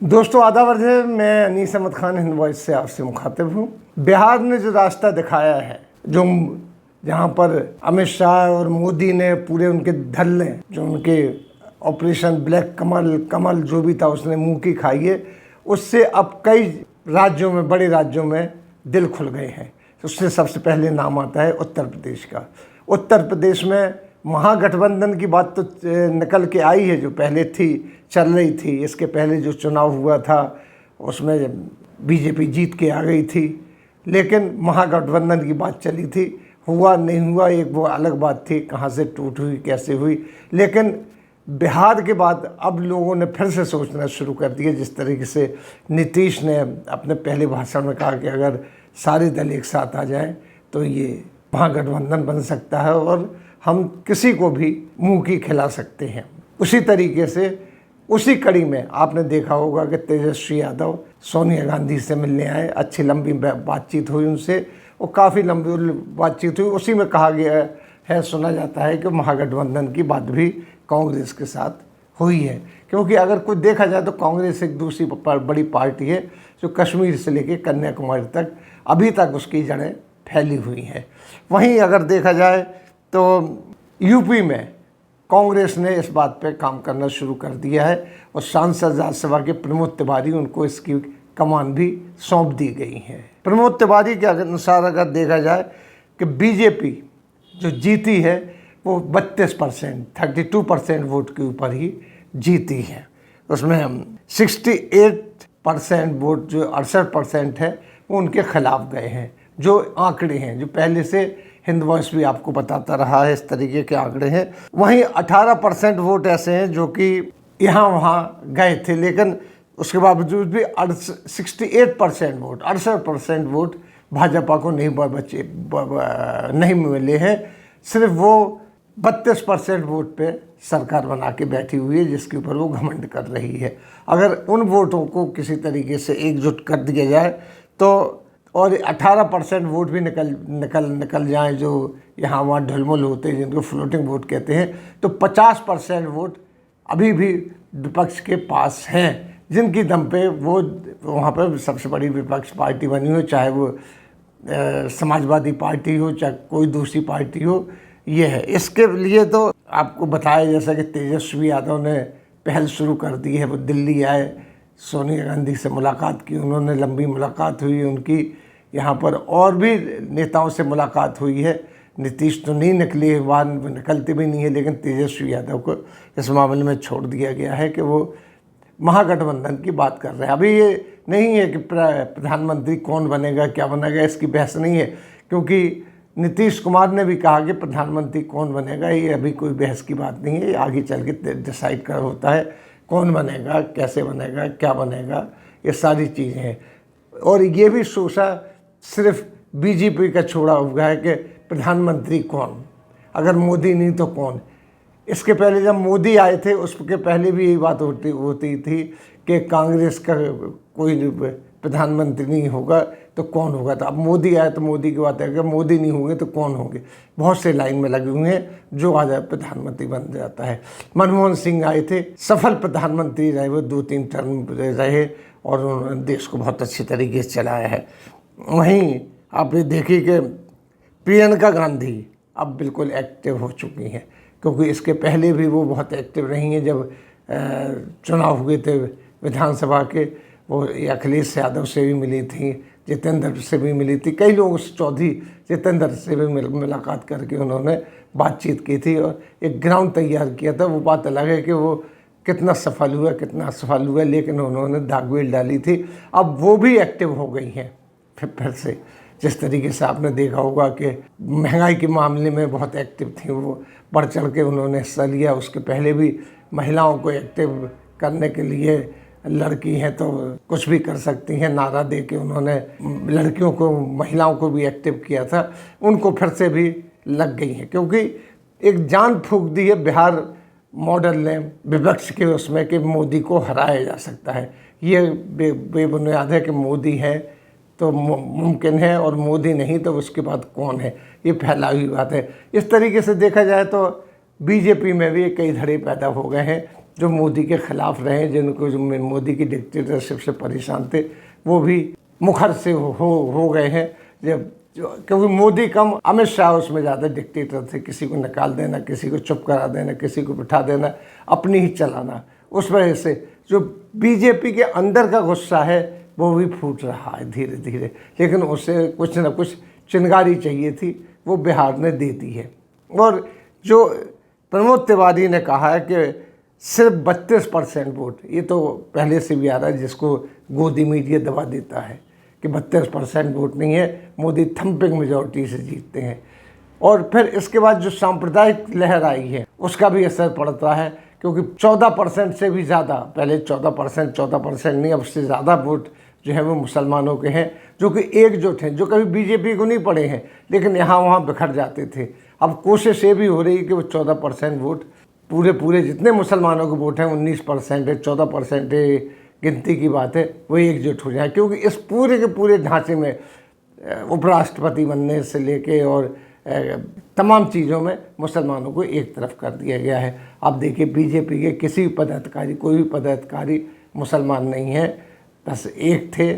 दोस्तों आदाब है, मैं अनीस अहमद खान हिंद वॉइस से आपसे मुखातिब हूँ। बिहार ने जो रास्ता दिखाया है, जो जहाँ पर अमित शाह और मोदी ने पूरे उनके धल्ले, जो उनके ऑपरेशन ब्लैक कमल जो भी था उसने मुंह की खाई है, उससे अब कई राज्यों में, बड़े राज्यों में दिल खुल गए हैं। उससे सबसे पहले नाम आता है उत्तर प्रदेश का। उत्तर प्रदेश में महागठबंधन की बात तो निकल के आई है, जो पहले थी, चल रही थी। इसके पहले जो चुनाव हुआ था उसमें बीजेपी जीत के आ गई थी, लेकिन महागठबंधन की बात चली थी। हुआ नहीं हुआ एक वो अलग बात थी, कहाँ से टूट हुई, कैसे हुई। लेकिन बिहार के बाद अब लोगों ने फिर से सोचना शुरू कर दिया। जिस तरीके से नीतीश ने अपने पहले भाषण में कहा कि अगर सारे दल एक साथ आ जाएं तो ये महागठबंधन बन सकता है और हम किसी को भी मुंह की खिला सकते हैं। उसी तरीके से उसी कड़ी में आपने देखा होगा कि तेजस्वी यादव सोनिया गांधी से मिलने आए, अच्छी लंबी बातचीत हुई उनसे, और काफ़ी लंबी बातचीत हुई। उसी में कहा गया है, सुना जाता है कि महागठबंधन की बात भी कांग्रेस के साथ हुई है। क्योंकि अगर कुछ देखा जाए तो कांग्रेस एक दूसरी बड़ी पार्टी है जो कश्मीर से लेकर कन्याकुमारी तक अभी तक उसकी जड़ें फैली हुई हैं। वहीं अगर देखा जाए तो यूपी में कांग्रेस ने इस बात पे काम करना शुरू कर दिया है और सांसद राज्यसभा के प्रमोद तिवारी, उनको इसकी कमान भी सौंप दी गई है। प्रमोद तिवारी के अनुसार अगर देखा जाए कि बीजेपी जो जीती है वो 32%, 32% वोट के ऊपर ही जीती है। उसमें 68% वोट, जो 68% है, वो उनके खिलाफ गए हैं। जो आंकड़े हैं, जो पहले से हिंद वॉइस भी आपको बताता रहा है, इस तरीके के आंकड़े हैं। वहीं 18% वोट ऐसे हैं जो कि यहाँ वहाँ गए थे, लेकिन उसके बावजूद भी 68% वोट भाजपा को नहीं मिले हैं। सिर्फ वो 32% वोट पे सरकार बना के बैठी हुई है, जिसके ऊपर वो घमंड कर रही है। अगर उन वोटों को किसी तरीके से एकजुट कर दिया जाए तो, और 18% वोट भी निकल जाएं, जो यहाँ वहाँ ढुलमुल होते हैं, जिनको फ्लोटिंग वोट कहते हैं, तो 50% वोट अभी भी विपक्ष के पास हैं, जिनकी दम पे वो वहाँ पर सबसे बड़ी विपक्ष पार्टी बनी हो, चाहे वो समाजवादी पार्टी हो, चाहे कोई दूसरी पार्टी हो। ये है। इसके लिए तो आपको बताया जैसा कि तेजस्वी यादव ने पहल शुरू कर दी है। वो दिल्ली आए, सोनिया गांधी से मुलाकात की, उन्होंने लंबी मुलाकात हुई उनकी। यहाँ पर और भी नेताओं से मुलाकात हुई है। नीतीश तो नहीं निकले, वहाँ निकलते भी नहीं है, लेकिन तेजस्वी यादव को इस मामले में छोड़ दिया गया है कि वो महागठबंधन की बात कर रहे हैं। अभी ये नहीं है कि प्रधानमंत्री कौन बनेगा, क्या बनेगा, इसकी बहस नहीं है, क्योंकि नीतीश कुमार ने भी कहा कि प्रधानमंत्री कौन बनेगा, ये अभी कोई बहस की बात नहीं है। आगे चल के डिसाइड कर होता है कौन बनेगा, कैसे बनेगा, क्या बनेगा, ये सारी चीज़ें हैं। और ये भी सोचा सिर्फ बीजेपी का छोड़ा हुआ है कि प्रधानमंत्री कौन, अगर मोदी नहीं तो कौन। इसके पहले जब मोदी आए थे, उसके पहले भी यही बात होती थी कि कांग्रेस का कोई प्रधानमंत्री नहीं होगा तो कौन होगा। तो अब मोदी आए तो मोदी की बात है कि मोदी नहीं होंगे तो कौन होंगे। बहुत से लाइन में लगे हुए हैं, जो आ जाए प्रधानमंत्री बन जाता है। मनमोहन सिंह आए थे, सफल प्रधानमंत्री रहे, वो 2-3 टर्म रहे और उन्होंने देश को बहुत अच्छी तरीके से चलाया है। वहीं आप ये देखिए कि प्रियंका गांधी अब बिल्कुल एक्टिव हो चुकी हैं, क्योंकि इसके पहले भी वो बहुत एक्टिव रही हैं। जब चुनाव हुए थे विधानसभा के, वो अखिलेश यादव से भी मिली थी, जितेंद्र से भी मिली थी, कई लोगों से, चौधरी जितेंद्र से भी मुलाकात करके उन्होंने बातचीत की थी और एक ग्राउंड तैयार किया था। वो बात अलग है कि वो कितना सफल हुआ, लेकिन उन्होंने दागवेल डाली थी। अब वो भी एक्टिव हो गई हैं फिर से। जिस तरीके से आपने देखा होगा कि महंगाई के मामले में बहुत एक्टिव थी, वो बढ़ चढ़ के उन्होंने हिस्सा लिया। उसके पहले भी महिलाओं को एक्टिव करने के लिए, लड़की हैं तो कुछ भी कर सकती हैं, नारा दे के उन्होंने लड़कियों को, महिलाओं को भी एक्टिव किया था। उनको फिर से भी लग गई हैं, क्योंकि एक जान फूंक दी है बिहार मॉडल ने विपक्ष के उसमें कि मोदी को हराया जा सकता है। ये बेबुनियाद है कि मोदी है तो मुमकिन है, और मोदी नहीं तो उसके बाद कौन है, ये फैलाई हुई बात है। इस तरीके से देखा जाए तो बीजेपी में भी कई धड़े पैदा हो गए हैं जो मोदी के खिलाफ रहे, जिनको जो मोदी की डिक्टेटरशिप से परेशान थे, वो भी मुखर से हो गए हैं। जब क्योंकि मोदी कम, अमित शाह उसमें ज़्यादा डिक्टेटर थे, किसी को निकाल देना, किसी को चुप करा देना, किसी को बिठा देना, अपनी ही चलाना। उस वजह से जो बीजेपी के अंदर का गुस्सा है वो भी फूट रहा है धीरे धीरे, लेकिन उसे कुछ न कुछ चिंगारी चाहिए थी, वो बिहार ने दे दी है। और जो प्रमोद तिवारी ने कहा है कि सिर्फ 32% वोट, ये तो पहले से भी आ रहा है, जिसको गोदी मीडिया दबा देता है कि 32% वोट नहीं है, मोदी थम्पिंग मेजॉरिटी से जीतते हैं। और फिर इसके बाद जो सांप्रदायिक लहर आई है उसका भी असर पड़ता है, क्योंकि 14% से भी ज़्यादा, पहले 14% नहीं, अब से ज़्यादा वोट जो है वो मुसलमानों के हैं, जो कि एकजुट हैं, जो कभी बीजेपी को नहीं पड़े हैं लेकिन यहाँ वहाँ बिखर जाते थे। अब कोशिश ये भी हो रही है कि वो 14% वोट, पूरे जितने मुसलमानों के वोट हैं 19% है, 14% गिनती की बात है, वो एकजुट हो जाए, क्योंकि इस पूरे के पूरे ढांचे में उपराष्ट्रपति बनने से लेके और तमाम चीज़ों में मुसलमानों को एक तरफ कर दिया गया है। अब देखिए बीजेपी के किसी भी पदाधिकारी, कोई भी पदाधिकारी मुसलमान नहीं है, बस एक थे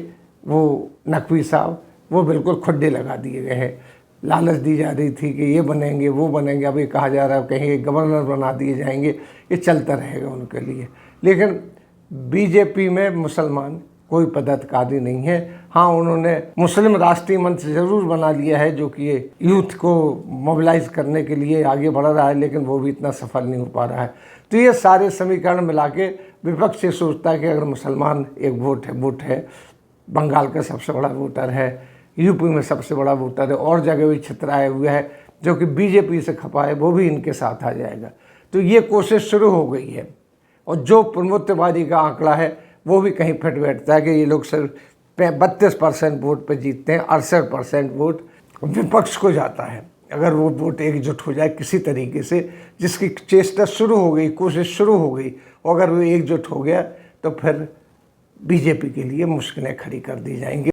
वो नकवी साहब, वो बिल्कुल खुड्डे लगा दिए गए हैं। लालच दी जा रही थी कि ये बनेंगे वो बनेंगे, अब ये कहा जा रहा है कहीं गवर्नर बना दिए जाएंगे, ये चलता रहेगा उनके लिए। लेकिन बीजेपी में मुसलमान कोई पदाधिकारी नहीं है। हाँ, उन्होंने मुस्लिम राष्ट्रीय मंच ज़रूर बना लिया है, जो कि ये यूथ को मोबिलाइज करने के लिए आगे बढ़ रहा है, लेकिन वो भी इतना सफल नहीं हो पा रहा है। तो ये सारे समीकरण मिला के विपक्ष ये सोचता है कि अगर मुसलमान एक वोट है, बंगाल का सबसे बड़ा वोटर है, यूपी में सबसे बड़ा वोटर है, और जगह भी छितराए हुए है, जो कि बीजेपी से खपा है, वो भी इनके साथ आ जाएगा। तो ये कोशिश शुरू हो गई है, और जो प्रमोद तिवारी का आंकड़ा है वो भी कहीं फिट बैठता है कि ये लोग सिर्फ 32% वोट पे जीतते हैं, 68% वोट विपक्ष को जाता है। अगर वो वोट एकजुट हो जाए किसी तरीके से, जिसकी चेष्टा शुरू हो गई, कोशिश शुरू हो गई, और अगर वो एकजुट हो गया तो फिर बीजेपी के लिए मुश्किलें खड़ी कर दी जाएंगी।